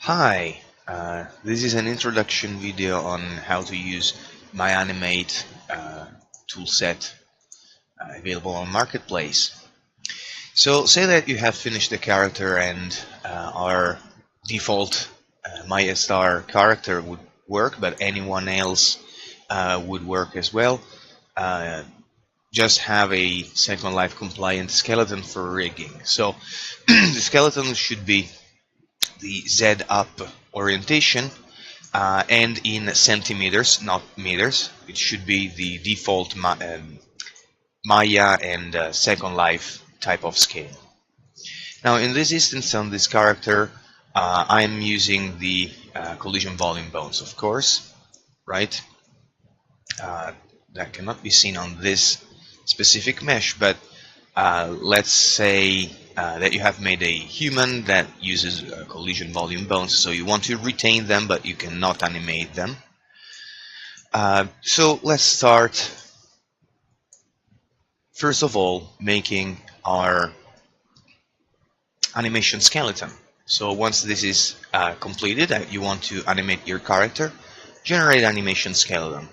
Hi, this is an introduction video on how to use MyAniMATE toolset available on Marketplace. So say that you have finished the character and our default MyStar character would work, but anyone else would work as well. Just have a Second Life compliant skeleton for rigging. So the skeleton should be the Z up orientation and in centimeters, not meters. It should be the default Maya and Second Life type of scale. Now in this instance on this character I'm using the collision volume bones, of course, right? That cannot be seen on this specific mesh, but let's say that you have made a human that uses collision volume bones, so you want to retain them but you cannot animate them. So let's start first of all making our animation skeleton. So once this is completed, you want to animate your character, generate animation skeleton.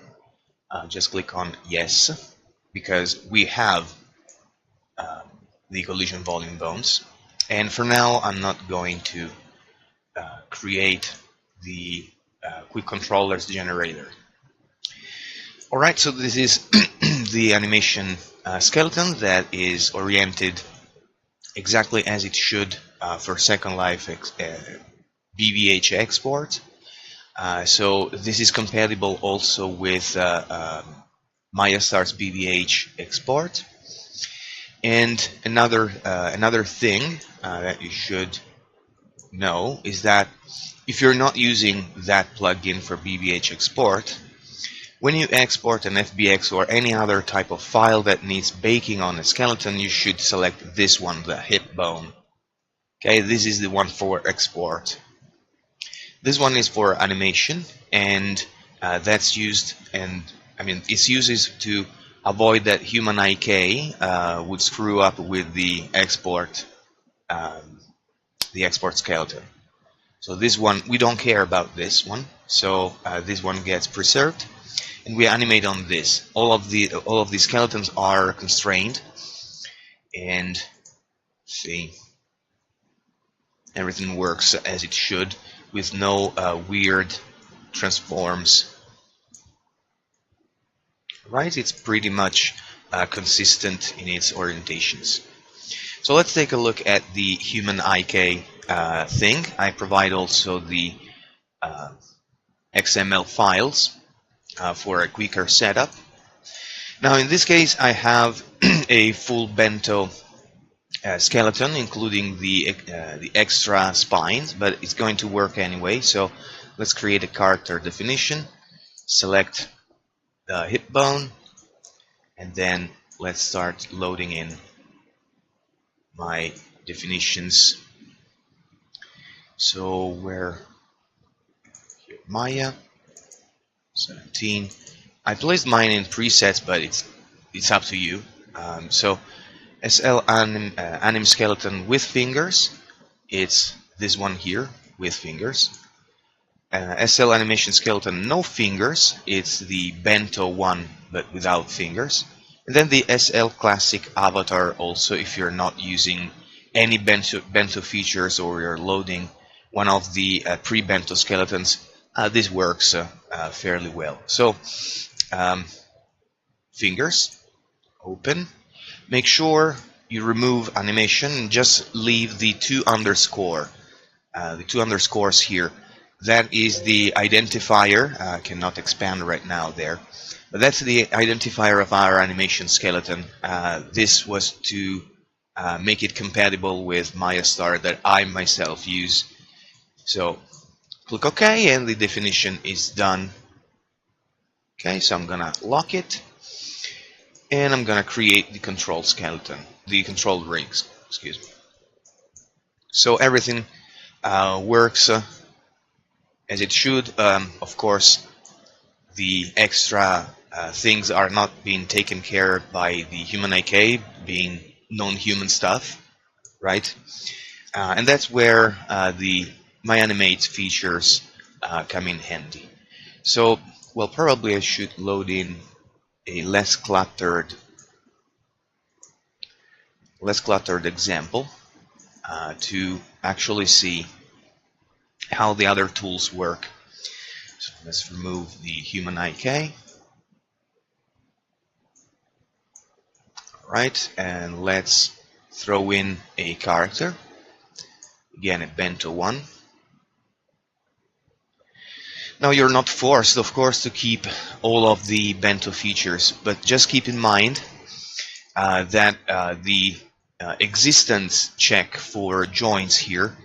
Just click on yes, because we have the collision volume bones. And for now, I'm not going to create the quick controllers generator. Alright, so this is the animation skeleton that is oriented exactly as it should for Second Life BBH export. So this is compatible also with MyStar's BBH export. And another thing that you should know is that if you're not using that plugin for BBH export, when you export an FBX or any other type of file that needs baking on a skeleton, you should select this one, the hip bone. Okay, this is the one for export. This one is for animation, and that's used, and I mean it's used to avoid that human IK would screw up with the export skeleton. So this one, we don't care about this one, so this one gets preserved, and we animate on this. All of these skeletons are constrained, and see, everything works as it should with no weird transforms. Right, it's pretty much consistent in its orientations. So let's take a look at the human IK thing. I provide also the XML files for a quicker setup. Now in this case I have a full bento skeleton, including the extra spines, but it's going to work anyway. So let's create a character definition, select the hip bone, and then let's start loading in my definitions. So where here, Maya 17. I placed mine in presets, but it's up to you. So SL anim skeleton with fingers, it's this one here with fingers. SL animation skeleton no fingers, it's the bento one but without fingers. And then the SL classic avatar also, if you're not using any bento features or you're loading one of the pre-bento skeletons, this works fairly well. So fingers, open. Make sure you remove animation and just leave the two underscores here. That is the identifier. I cannot expand right now there, but that's the identifier of our animation skeleton. This was to make it compatible with MyStar that I myself use. So click OK, and the definition is done. Okay, so I'm gonna lock it, and I'm gonna create the control skeleton, the control rigs, excuse me. So everything works as it should. Of course, the extra things are not being taken care by the human IK, being non-human stuff, right? And that's where the MyAniMATE features come in handy. So, well, probably I should load in a less cluttered example to actually see how the other tools work. So let's remove the human IK. Right, and let's throw in a character. Again, a bento one. Now you're not forced, of course, to keep all of the bento features, but just keep in mind that the existence check for joints here,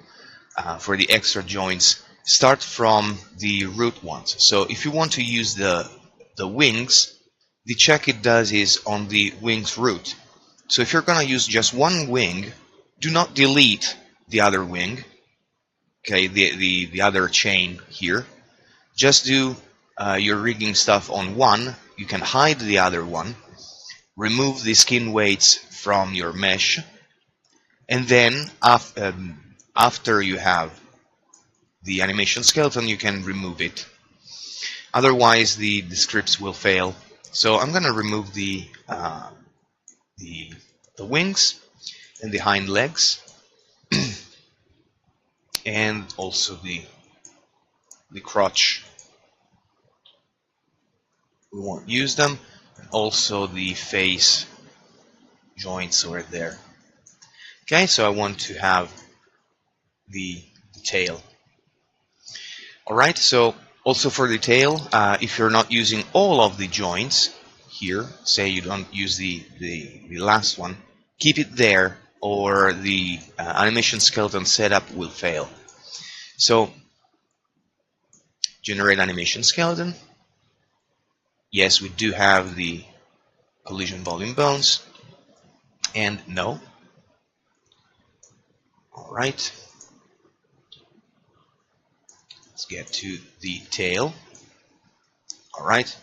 for the extra joints, start from the root ones. So if you want to use the wings, the check it does is on the wings root. So if you're going to use just one wing, do not delete the other wing, okay, the other chain here. Just do your rigging stuff on one. You can hide the other one, remove the skin weights from your mesh, and then after you have the animation skeleton, you can remove it. Otherwise, the scripts will fail. So I'm going to remove the wings and the hind legs, and also the crotch. We won't use them. And also the face joints over there. Okay, so I want to have the tail. Alright, so also for the tail, if you're not using all of the joints here, say you don't use the last one, keep it there or the animation skeleton setup will fail. So generate animation skeleton. Yes, we do have the collision volume bones, and no. Alright, let's get to the tail. Alright,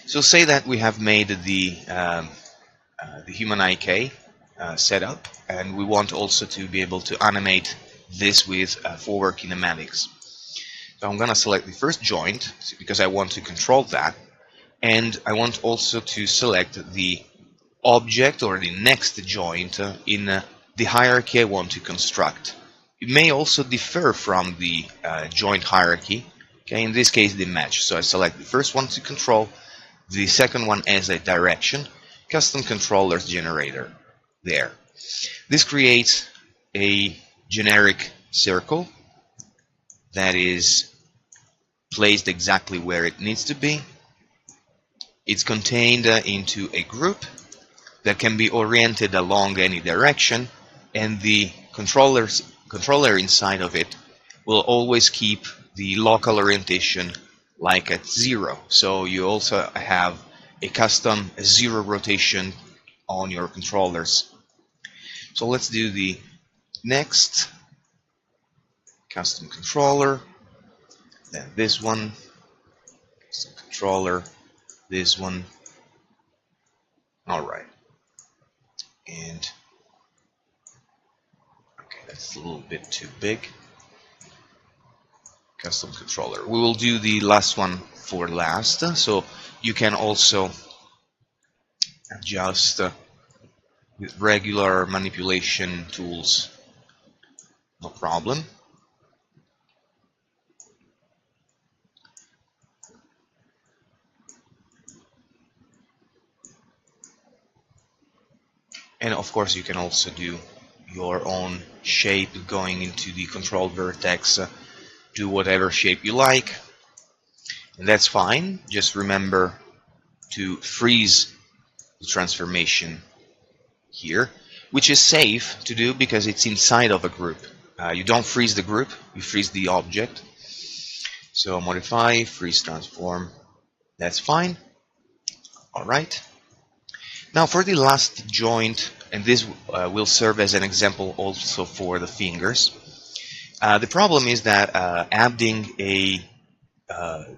so say that we have made the human IK setup, and we want also to be able to animate this with forward kinematics. So I'm going to select the first joint because I want to control that, and I want also to select the object or the next joint in the hierarchy I want to construct. It may also differ from the joint hierarchy. Okay, in this case the match. So I select the first one to control, the second one as a direction, custom controllers generator there. This creates a generic circle that is placed exactly where it needs to be. It's contained into a group that can be oriented along any direction, and the controller inside of it will always keep the local orientation like at 0. So you also have a custom 0 rotation on your controllers. So let's do the next custom controller, then this one, custom controller, this one. Alright, and okay, that's a little bit too big. Custom controller. We will do the last one for last, so you can also adjust with regular manipulation tools, no problem. And of course you can also do your own shape going into the control vertex, do whatever shape you like, and that's fine. Just remember to freeze the transformation here, which is safe to do because it's inside of a group. You don't freeze the group, you freeze the object. So modify, freeze transform, that's fine. Alright. Now for the last joint, and this will serve as an example also for the fingers. The problem is that adding a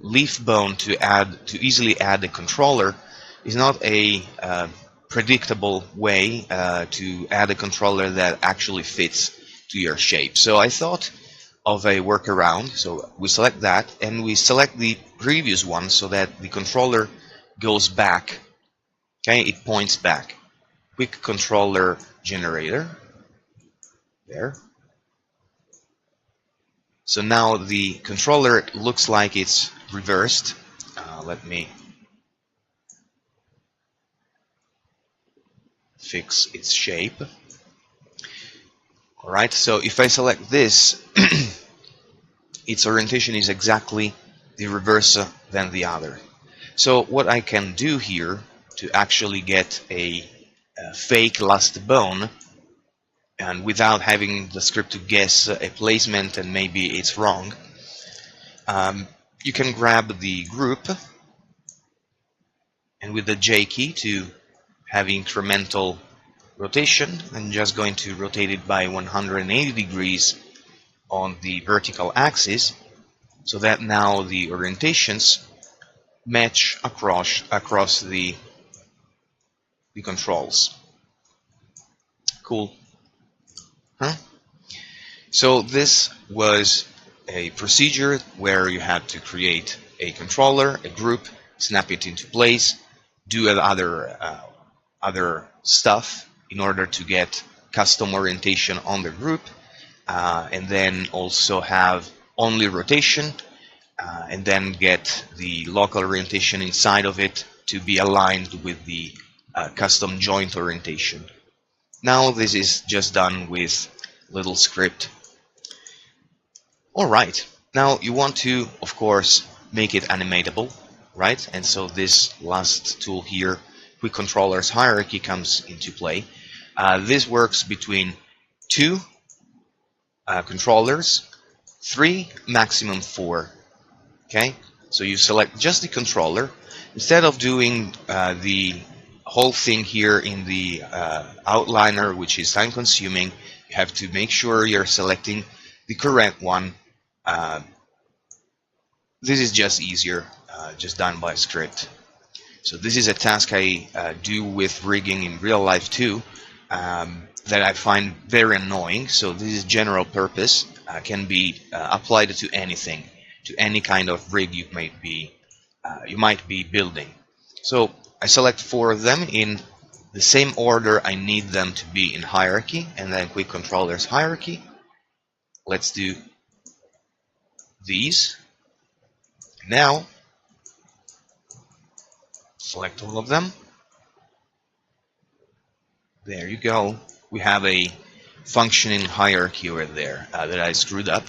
leaf bone to easily add a controller is not a predictable way to add a controller that actually fits to your shape. So I thought of a workaround. So we select that and we select the previous one so that the controller goes back. Okay, it points back. Quick controller generator. There. So now the controller looks like it's reversed. Let me fix its shape. Alright, so if I select this, its orientation is exactly the reverse than the other. So what I can do here to actually get a fake last bone, and without having the script to guess a placement and maybe it's wrong, you can grab the group and with the J key to have incremental rotation, I'm just going to rotate it by 180 degrees on the vertical axis so that now the orientations match across the controls. Cool. Huh? So this was a procedure where you had to create a controller, a group, snap it into place, do other stuff in order to get custom orientation on the group, and then also have only rotation, and then get the local orientation inside of it to be aligned with the custom joint orientation. Now this is just done with little script. Alright, now you want to, of course, make it animatable, right? And so this last tool here, Quick Controllers Hierarchy, comes into play. This works between 2 controllers, 3, maximum 4. Okay, so you select just the controller. Instead of doing the whole thing here in the outliner, which is time consuming, you have to make sure you're selecting the correct one. This is just easier, just done by script. So this is a task I do with rigging in real life too, that I find very annoying. So this is general purpose, can be applied to anything, to any kind of rig you might be building. So I select 4 of them in the same order I need them to be in hierarchy, and then Quick Controllers Hierarchy. Let's do these. Now select all of them. There you go. We have a functioning hierarchy over there that I screwed up,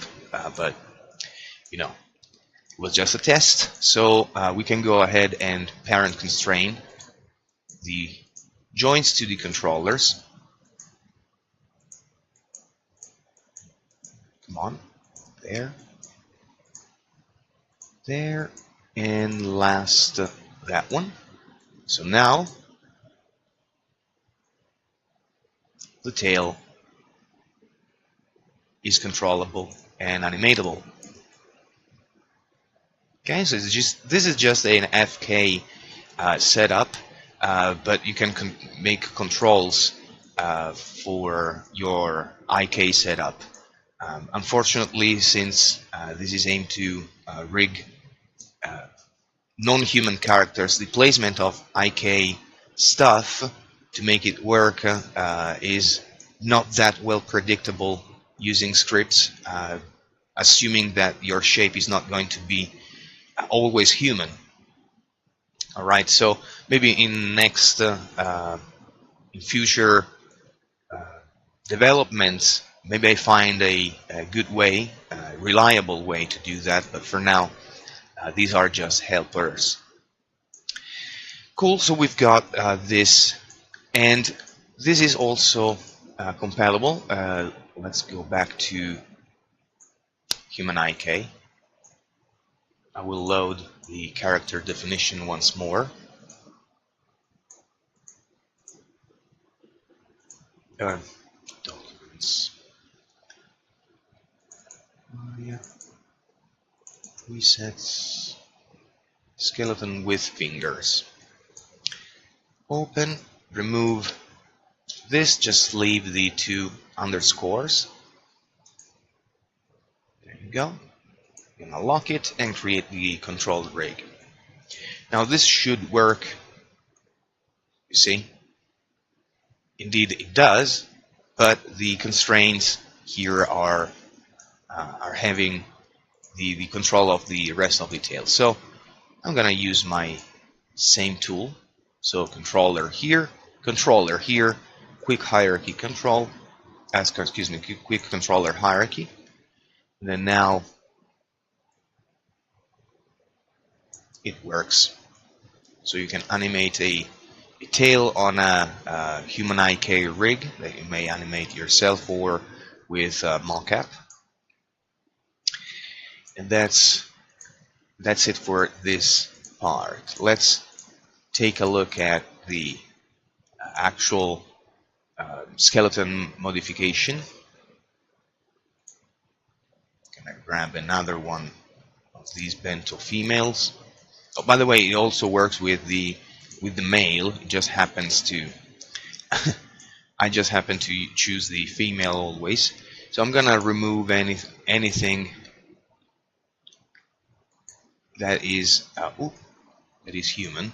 but you know, it was just a test. So we can go ahead and parent constrain the joints to the controllers. Come on, there, there, and last that one. So now the tail is controllable and animatable. Okay, so this is just an FK setup, but you can make controls for your IK setup. Unfortunately, since this is aimed to rig non-human characters, the placement of IK stuff to make it work is not that well predictable using scripts, assuming that your shape is not going to be always human. Alright, so maybe in next in future developments, maybe I find a good way, a reliable way to do that, but for now these are just helpers. Cool, so we've got this, and this is also compatible. Let's go back to human IK. I will load the character definition once more. Documents. Presets. Skeleton with fingers. Open. Remove this. Just leave the 2 underscores. There we go. I'm gonna lock it and create the control rig. Now this should work. You see, indeed it does, but the constraints here are having the control of the rest of the tail. So I'm gonna use my same tool. So controller here, quick hierarchy control. Excuse me, quick controller hierarchy. And then now it works. So you can animate a tail on a human IK rig that you may animate yourself or with mocap. And that's it for this part. Let's take a look at the actual skeleton modification. Gonna grab another one of these bento females. Oh, by the way, it also works with the male. It just happens to I just happen to choose the female always. So I'm gonna remove anything that is human.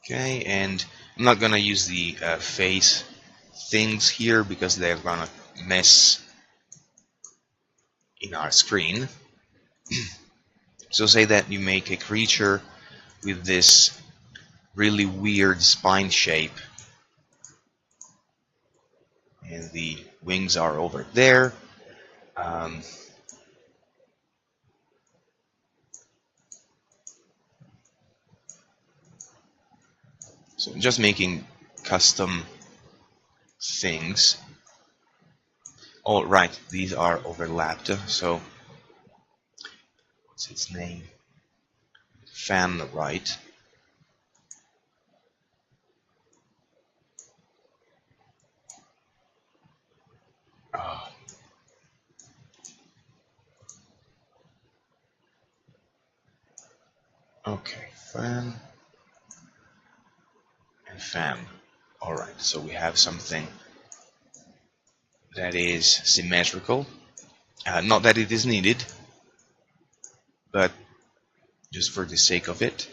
Okay, and I'm not gonna use the face things here because they're gonna mess in our screen. So say that you make a creature with this really weird spine shape, and the wings are over there. So I'm just making custom things. Oh, right, these are overlapped. So what's its name? Fan right. Oh. Okay, fan and fan. Alright, so we have something that is symmetrical. Not that it is needed, but just for the sake of it.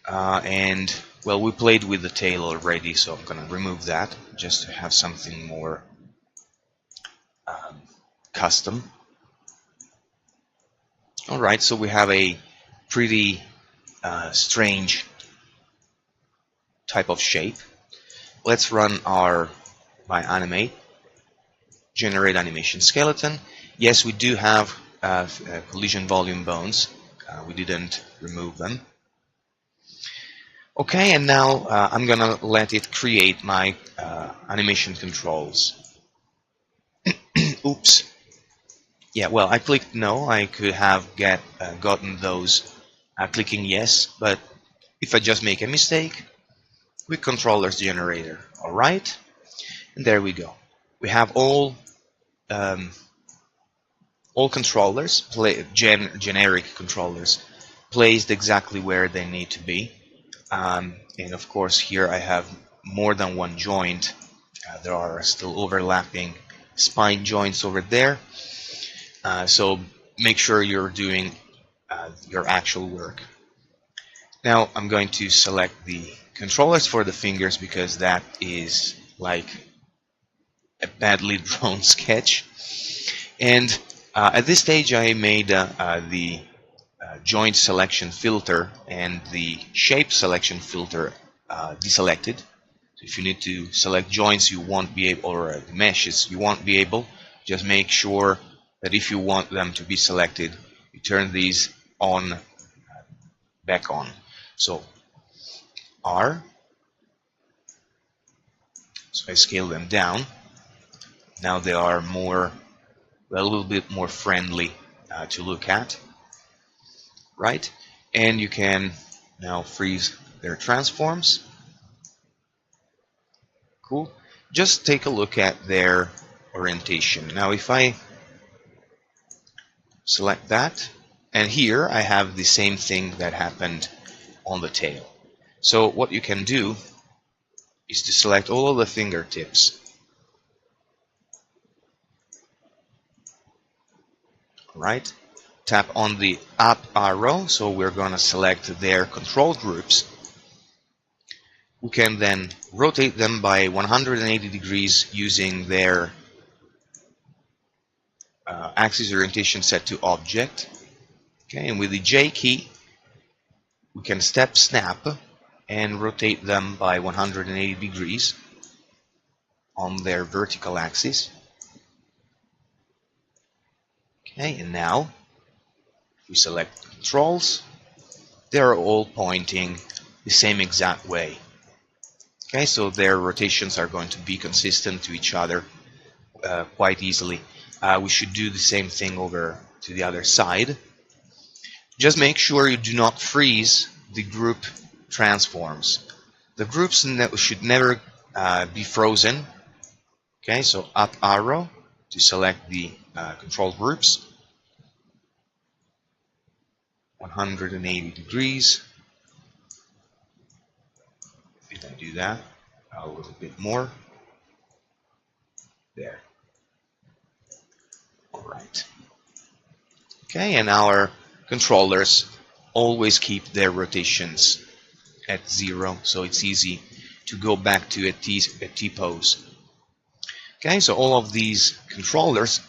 And well, we played with the tail already, so I'm gonna remove that just to have something more custom. Alright, so we have a pretty strange type of shape. Let's run our MyAniMATE, generate animation skeleton. Yes, we do have collision volume bones. We didn't remove them. Okay, and now I'm gonna let it create my animation controls. Oops. Yeah, well, I clicked no. I could have gotten those clicking yes, but if I just make a mistake, quick controllers generator. All right, and there we go. We have all controllers, generic controllers, placed exactly where they need to be. And of course, here I have more than one joint. There are still overlapping spine joints over there. So make sure you're doing your actual work. Now I'm going to select the controllers for the fingers because that is like a badly drawn sketch. And at this stage I made the joint selection filter and the shape selection filter deselected. So if you need to select joints you won't be able, or meshes you won't be able, just make sure that if you want them to be selected, you turn these on, back on. So R, so I scale them down. Now they are more, well, a little bit more friendly to look at, right? And you can now freeze their transforms. Cool. Just take a look at their orientation. Now if I select that, and here I have the same thing that happened on the tail. So what you can do is to select all of the fingertips right? Tap on the up arrow, so we're going to select their control groups. We can then rotate them by 180 degrees using their axis orientation set to object. Okay, and with the J key, we can step snap and rotate them by 180 degrees on their vertical axis. Okay, and now if we select controls, they're all pointing the same exact way. Okay, so their rotations are going to be consistent to each other quite easily. We should do the same thing over to the other side. Just make sure you do not freeze the group transforms. The groups should never be frozen. Okay, so up arrow to select the control groups. 180 degrees. If I do that a little bit more. There. Alright. Okay, and our controllers always keep their rotations at 0, so it's easy to go back to a T pose. Okay, so all of these controllers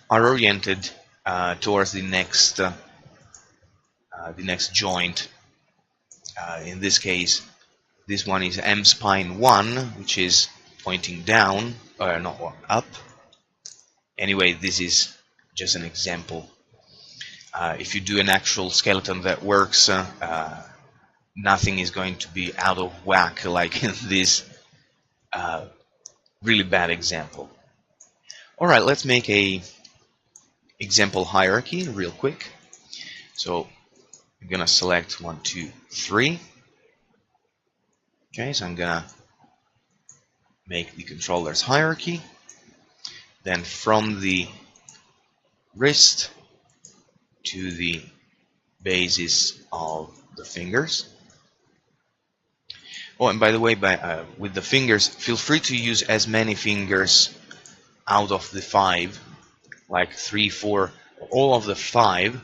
are oriented towards the next joint. In this case, this one is M spine 1, which is pointing down, or not up. Anyway, this is just an example. If you do an actual skeleton that works, nothing is going to be out of whack like in this really bad example. Alright, let's make a example hierarchy real quick. So I'm gonna select 1, 2, 3. Okay, so I'm gonna make the controller's hierarchy. Then from the wrist to the bases of the fingers. Oh, and by the way, with the fingers, feel free to use as many fingers out of the 5, like 3, 4, all of the 5.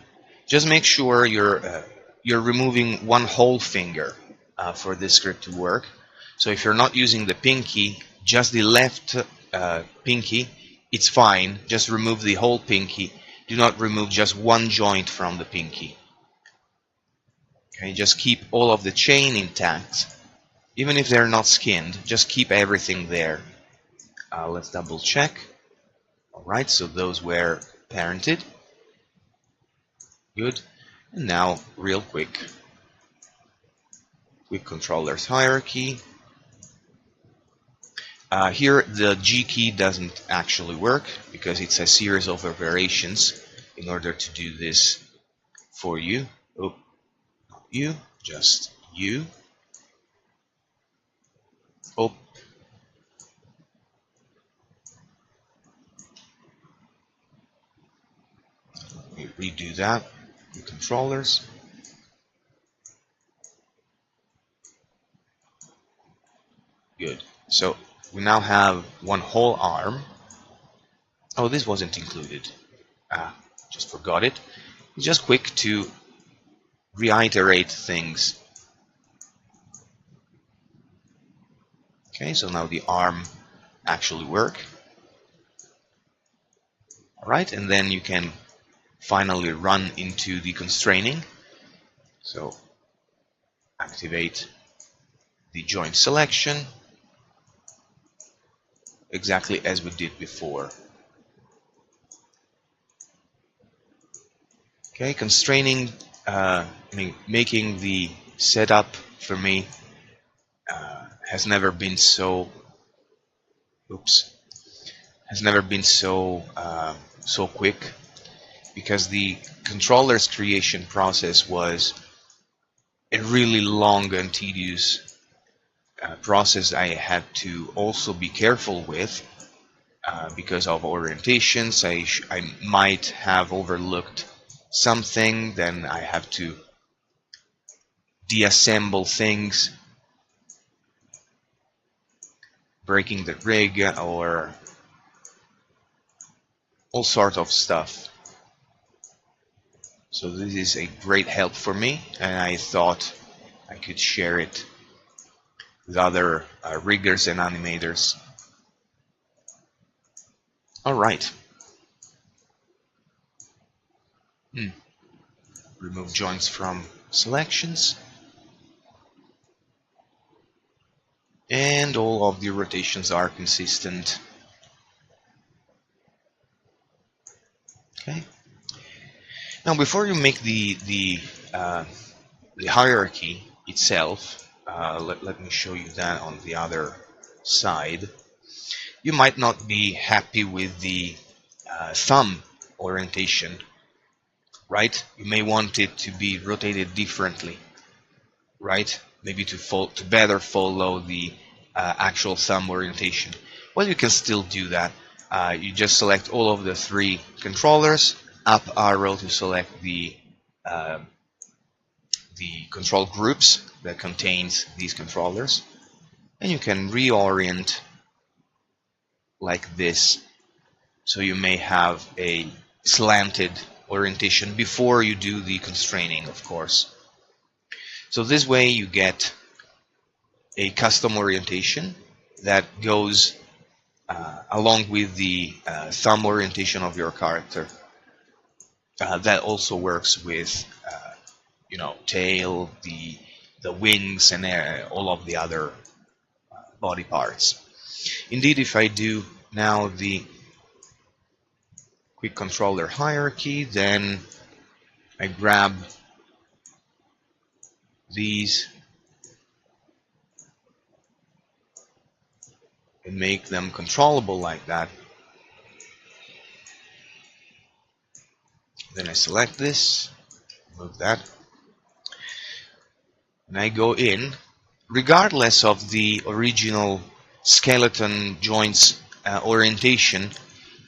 Just make sure you're removing one whole finger for this script to work. So if you're not using the pinky, just the left pinky, it's fine. Just remove the whole pinky. Do not remove just one joint from the pinky. Okay, just keep all of the chain intact. Even if they're not skinned, just keep everything there. Let's double check. Alright, so those were parented. Good. And now, real quick controllers hierarchy. Here the G key doesn't actually work because it's a series of variations in order to do this for you. Oh, not you, just you. Oh. Let me redo that. The controllers. Good. So we now have one whole arm. Oh, this wasn't included. Just forgot it. It's just quick to reiterate things. Okay, so now the arm actually work. Alright, and then you can finally run into the constraining. So activate the joint selection exactly as we did before. Okay, constraining, making the setup for me has never been so so quick, because the controller's creation process was a really long and tedious process I had to also be careful with because of orientations. I might have overlooked something, then I have to deassemble things, breaking the rig, or all sort of stuff. So this is a great help for me, and I thought I could share it with other riggers and animators. All right. Remove joints from selections. And all of the rotations are consistent. Okay. Now, before you make the hierarchy itself, let me show you that on the other side. You might not be happy with the thumb orientation, right? You may want it to be rotated differently, right? Maybe to better follow the actual thumb orientation. Well, you can still do that. You just select all of the three controllers, up arrow to select the control groups that contains these controllers, and you can reorient like this. So you may have a slanted orientation before you do the constraining, of course. So this way you get a custom orientation that goes along with the thumb orientation of your character. That also works with tail, the wings, and all of the other body parts. Indeed, if I do now the quick controller hierarchy, then I grab these and make them controllable like that. Then I select this, move that, and I go in. Regardless of the original skeleton joints orientation,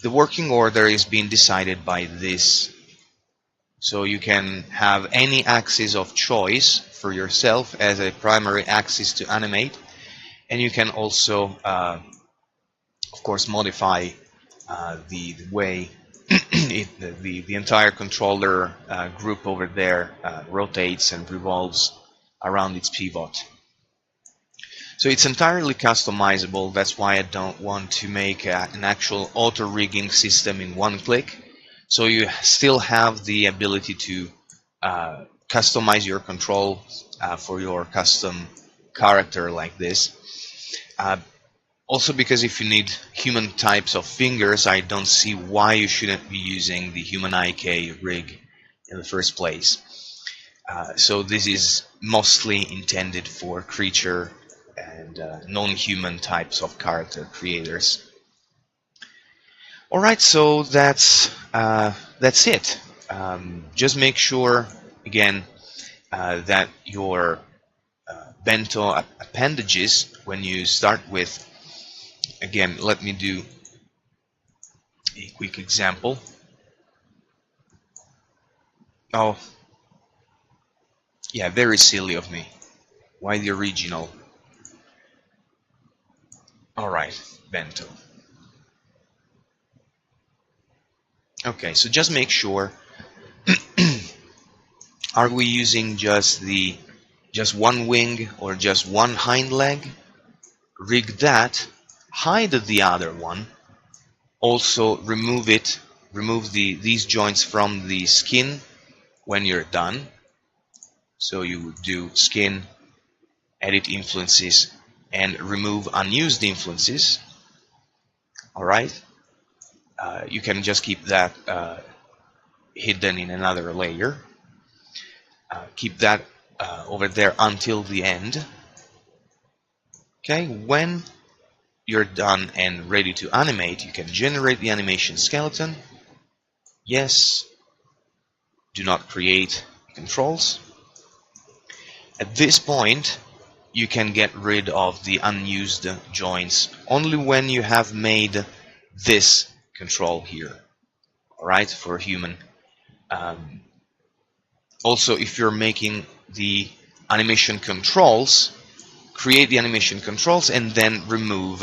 the working order is being decided by this. So you can have any axis of choice for yourself as a primary axis to animate, and you can also, of course, modify the way the entire controller group over there rotates and revolves around its pivot. So it's entirely customizable. That's why I don't want to make an actual auto rigging system in one click. So you still have the ability to customize your control for your custom character like this. Also, because if you need human types of fingers, I don't see why you shouldn't be using the human IK rig in the first place. So this is mostly intended for creature and non-human types of character creators. All right, so that's it. Just make sure again that your bento appendages, when you start with, again, let me do a quick example. Oh, yeah, very silly of me. Why the original? All right, bento. Okay, so just make sure. Are we using just one wing or just one hind leg? Rig that. Hide the other one. Also remove these joints from the skin when you're done. So you would do skin, edit influences, and remove unused influences. All right. You can just keep that hidden in another layer. Keep that over there until the end. Okay, when you're done and ready to animate, you can generate the animation skeleton. Yes. Do not create controls. At this point, you can get rid of the unused joints only when you have made this control here. All right, for human. Also, if you're making the animation controls, create the animation controls and then remove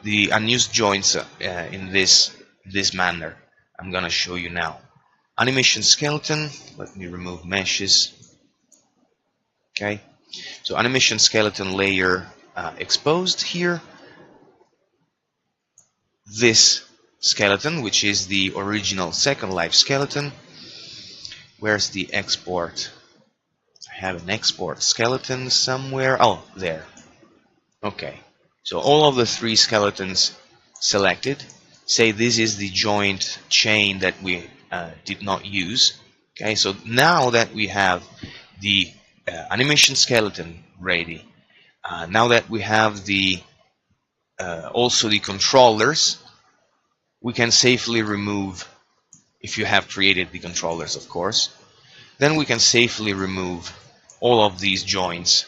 the unused joints in this manner. I'm gonna show you now. Animation skeleton. Let me remove meshes. Okay, so animation skeleton layer exposed here. This skeleton, which is the original Second Life skeleton. Where's the export? I have an export skeleton somewhere. Oh, there. Okay, so all of the three skeletons selected. Say this is the joint chain that we did not use. Okay, so now that we have the animation skeleton ready, now that we have the also the controllers, we can safely remove, if you have created the controllers, of course, then we can safely remove all of these joints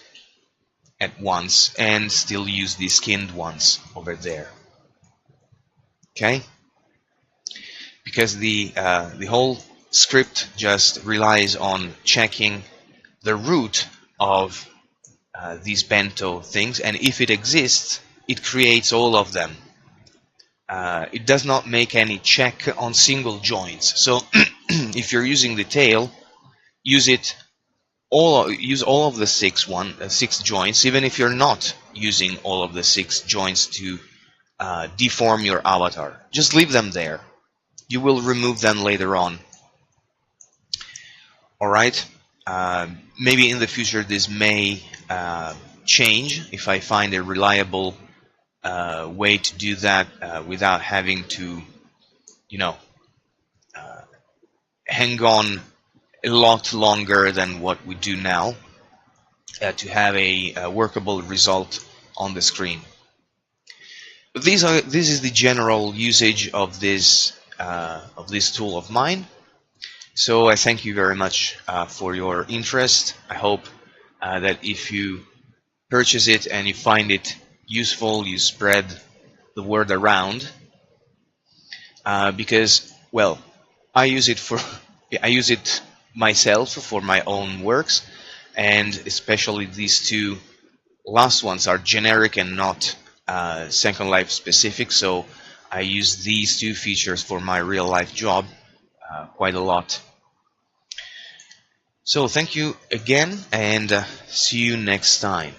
at once and still use the skinned ones over there. Okay, because the whole script just relies on checking the root of these bento things, and if it exists, it creates all of them. It does not make any check on single joints. So if you're using the tail, use all of the six joints, even if you're not using all of the 6 joints to deform your avatar. Just leave them there. You will remove them later on. Alright, maybe in the future this may change if I find a reliable way to do that without having to, you know, hang on a lot longer than what we do now to have a workable result on the screen. But this is the general usage of this tool of mine. So I thank you very much for your interest. I hope that if you purchase it and you find it useful, you spread the word around, because, well, I use it myself for my own works, and especially these two last ones are generic and not Second Life specific, so I use these two features for my real life job quite a lot. So thank you again, and see you next time.